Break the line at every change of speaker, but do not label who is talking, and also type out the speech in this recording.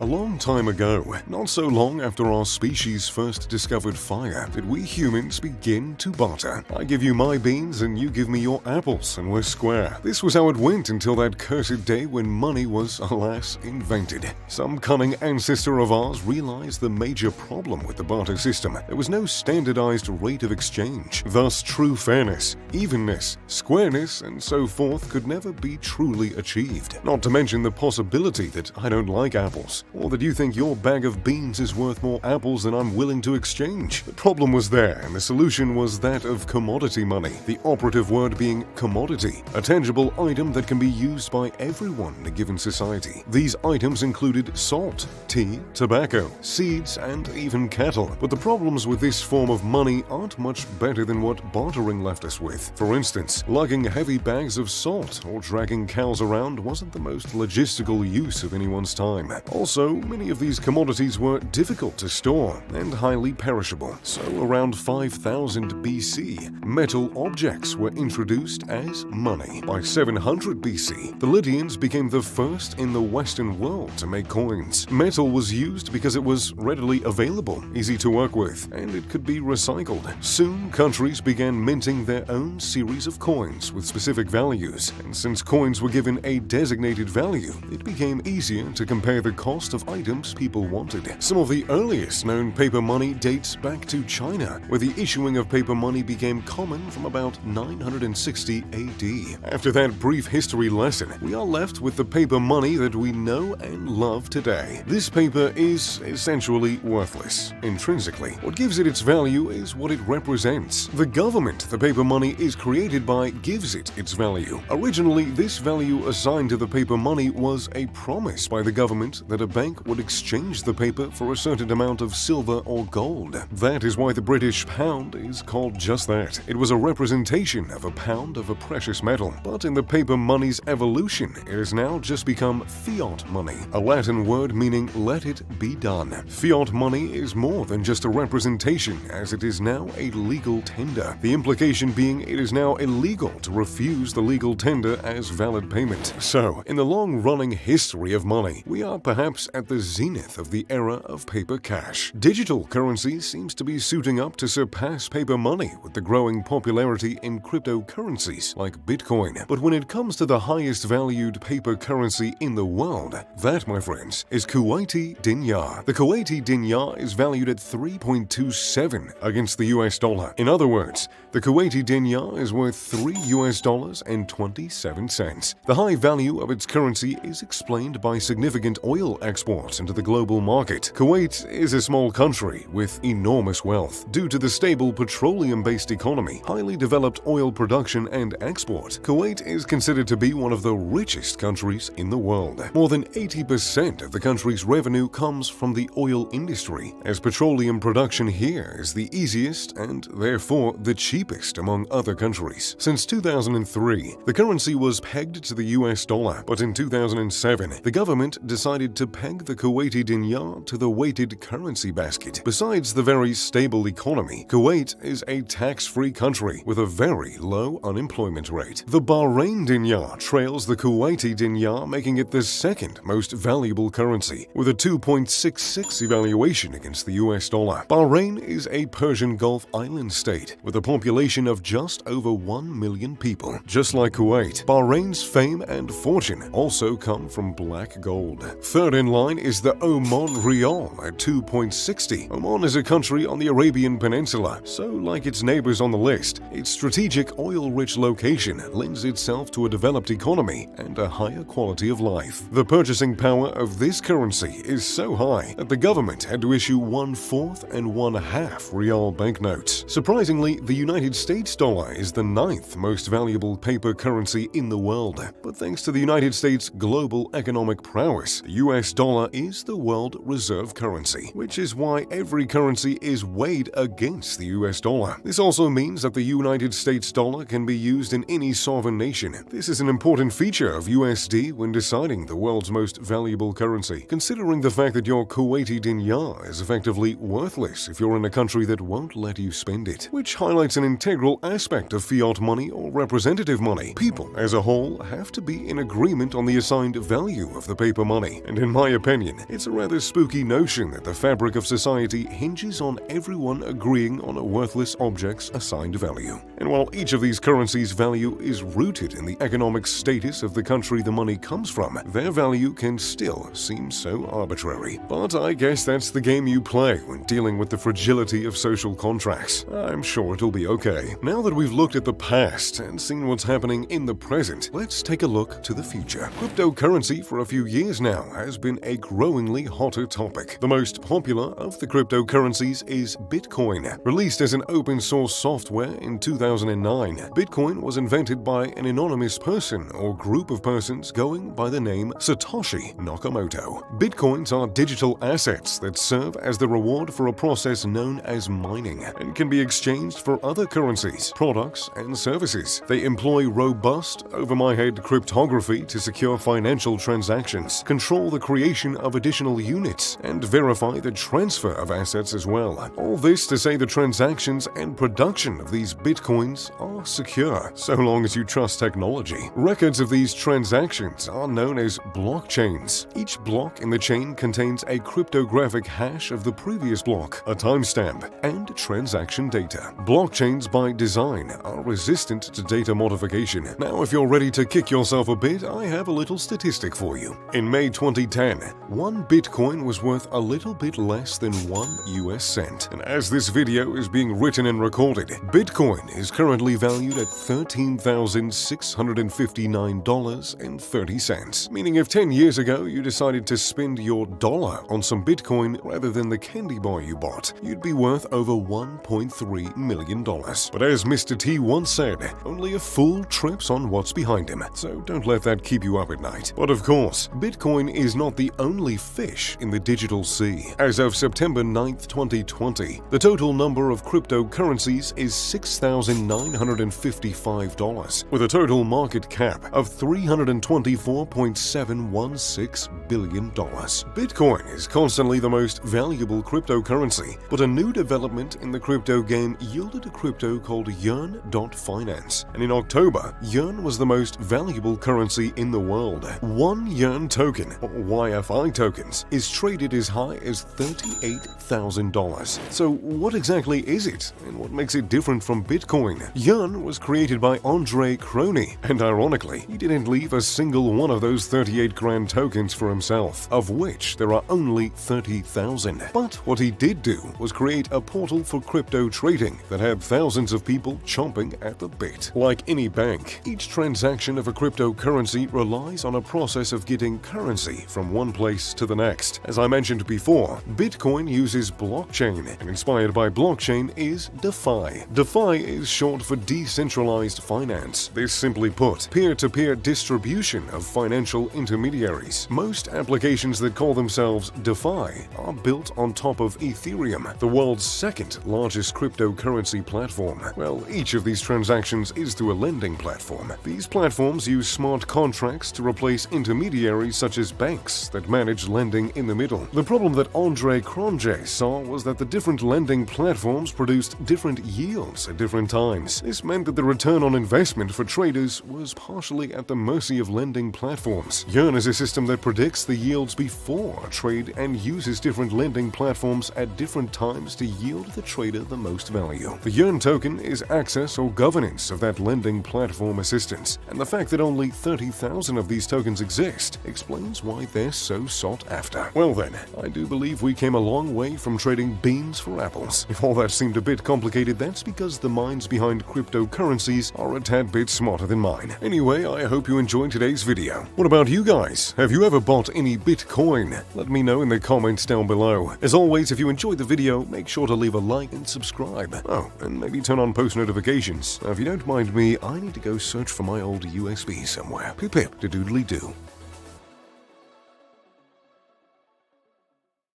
A long time ago, not so long after our species first discovered fire, did we humans begin to barter. I give you my beans and you give me your apples and we're square. This was how it went until that cursed day when money was, alas, invented. Some cunning ancestor of ours realized the major problem with the barter system. There was no standardized rate of exchange. Thus, true fairness, evenness, squareness, and so forth could never be truly achieved. Not to mention the possibility that I don't like apples, or that you think your bag of beans is worth more apples than I'm willing to exchange. The problem was there, and the solution was that of commodity money, the operative word being commodity, a tangible item that can be used by everyone in a given society. These items included salt, tea, tobacco, seeds, and even cattle. But the problems with this form of money aren't much better than what bartering left us with. For instance, lugging heavy bags of salt or dragging cows around wasn't the most logistical use of anyone's time. Also, many of these commodities were difficult to store and highly perishable. So around 5000 BC, metal objects were introduced as money. By 700 BC, the Lydians became the first in the Western world to make coins. Metal was used because it was readily available, easy to work with, and it could be recycled. Soon, countries began minting their own series of coins with specific values, and since coins were given a designated value, it became easier to compare the cost of items people wanted. Some of the earliest known paper money dates back to China, where the issuing of paper money became common from about 960 AD. After that brief history lesson, we are left with the paper money that we know and love today. This paper is essentially worthless, intrinsically. What gives it its value is what it represents. The government the paper money is created by gives it its value. Originally, this value assigned to the paper money was a promise by the government that a bank would exchange the paper for a certain amount of silver or gold. That is why the British pound is called just that. It was a representation of a pound of a precious metal. But in the paper money's evolution, it has now just become fiat money, a Latin word meaning let it be done. Fiat money is more than just a representation, as it is now a legal tender. The implication being it is now illegal to refuse the legal tender as valid payment. So, in the long-running history of money, we are perhaps at the zenith of the era of paper cash. Digital currency seems to be suiting up to surpass paper money with the growing popularity in cryptocurrencies like Bitcoin. But when it comes to the highest valued paper currency in the world, that, my friends, is Kuwaiti dinar. The Kuwaiti dinar is valued at 3.27 against the US dollar. In other words, the Kuwaiti dinar is worth $3.27. The high value of its currency is explained by significant oil exports into the global market. Kuwait is a small country with enormous wealth. Due to the stable petroleum-based economy, highly developed oil production and export, Kuwait is considered to be one of the richest countries in the world. More than 80% of the country's revenue comes from the oil industry, as petroleum production here is the easiest and therefore the cheapest among other countries. Since 2003, the currency was pegged to the US dollar, but in 2007, the government decided to peg the Kuwaiti dinar to the weighted currency basket. Besides the very stable economy, Kuwait is a tax-free country with a very low unemployment rate. The Bahrain dinar trails the Kuwaiti dinar, making it the second most valuable currency, with a 2.66 evaluation against the US dollar. Bahrain is a Persian Gulf island state with a population of just over 1 million people. Just like Kuwait, Bahrain's fame and fortune also come from black gold. Third in line is the Oman Rial at 2.60. Oman is a country on the Arabian Peninsula, so like its neighbors on the list, its strategic oil-rich location lends itself to a developed economy and a higher quality of life. The purchasing power of this currency is so high that the government had to issue 1/4 and 1/2 Rial banknotes. Surprisingly, the United States dollar is the 9th most valuable paper currency in the world. But thanks to the United States' global economic prowess, the US dollar is the world reserve currency, which is why every currency is weighed against the US dollar. This also means that the United States dollar can be used in any sovereign nation. This is an important feature of USD when deciding the world's most valuable currency, considering the fact that your Kuwaiti dinar is effectively worthless if you're in a country that won't let you spend it, which highlights an integral aspect of fiat money or representative money. People, as a whole, have to be in agreement on the assigned value of the paper money, and in my my opinion, it's a rather spooky notion that the fabric of society hinges on everyone agreeing on a worthless object's assigned value. And while each of these currencies' value is rooted in the economic status of the country the money comes from, their value can still seem so arbitrary. But I guess that's the game you play when dealing with the fragility of social contracts. I'm sure it'll be okay. Now that we've looked at the past and seen what's happening in the present, let's take a look to the future. Cryptocurrency for a few years now has been a growingly hotter topic. The most popular of the cryptocurrencies is Bitcoin. Released as an open source software in 2009, Bitcoin was invented by an anonymous person or group of persons going by the name Satoshi Nakamoto. Bitcoins are digital assets that serve as the reward for a process known as mining and can be exchanged for other currencies, products, and services. They employ robust, over-my-head cryptography to secure financial transactions, control the creation of additional units, and verify the transfer of assets as well. All this to say the transactions and production of these bitcoins are secure, so long as you trust technology. Records of these transactions are known as blockchains. Each block in the chain contains a cryptographic hash of the previous block, a timestamp, and transaction data. Blockchains by design are resistant to data modification. Now, if you're ready to kick yourself a bit, I have a little statistic for you. In May 2010, one Bitcoin was worth a little bit less than 1 US cent. And as this video is being written and recorded, Bitcoin is currently valued at $13,659.30. Meaning if 10 years ago you decided to spend your dollar on some Bitcoin rather than the candy bar you bought, you'd be worth over $1.3 million. But as Mr. T once said, only a fool trips on what's behind him, so don't let that keep you up at night. But of course, Bitcoin is not the only fish in the digital sea. As of September 9th, 2020, the total number of cryptocurrencies is $6,955, with a total market cap of $324.716 billion. Bitcoin is constantly the most valuable cryptocurrency, but a new development in the crypto game yielded a crypto called Yearn.finance, and in October, Yearn was the most valuable currency in the world. One Yearn token, or YFI tokens, is traded as high as $38,000. So what exactly is it, and what makes it different from Bitcoin? Yearn was created by Andre Crony, and ironically, he didn't leave a single one of those 38 grand tokens for himself, of which there are only 30,000. But what he did do was create a portal for crypto trading that had thousands of people chomping at the bit. Like any bank, each transaction of a cryptocurrency relies on a process of getting currency from one place to the next. As I mentioned before, Bitcoin uses blockchain, and inspired by blockchain is DeFi. DeFi is short for decentralized finance. This simply put, peer-to-peer distribution of financial intermediaries. Most applications that call themselves DeFi are built on top of Ethereum, the world's second largest cryptocurrency platform. Well, each of these transactions is through a lending platform. These platforms use smart contracts to replace intermediaries such as banks that manage lending in the middle. The problem that Andre Cronje saw was that the different lending platforms produced different yields at different times. This meant that the return on investment for traders was partially at the mercy of lending platforms. Yearn is a system that predicts the yields before a trade and uses different lending platforms at different times to yield the trader the most value. The Yearn token is access or governance of that lending platform assistance, and the fact that only 30,000 of these tokens exist explains why they're so sought after. Well then, I do believe we came a long way from trading beans for apples. If all that seemed a bit complicated, that's because the minds behind cryptocurrencies are a tad bit smarter than mine. Anyway, I hope you enjoyed today's video. What about you guys? Have you ever bought any Bitcoin? Let me know in the comments down below. As always, if you enjoyed the video, make sure to leave a like and subscribe. Oh, and maybe turn on post notifications. Now, if you don't mind me, I need to go search for my old USB somewhere. Pip pip, de doodly doo.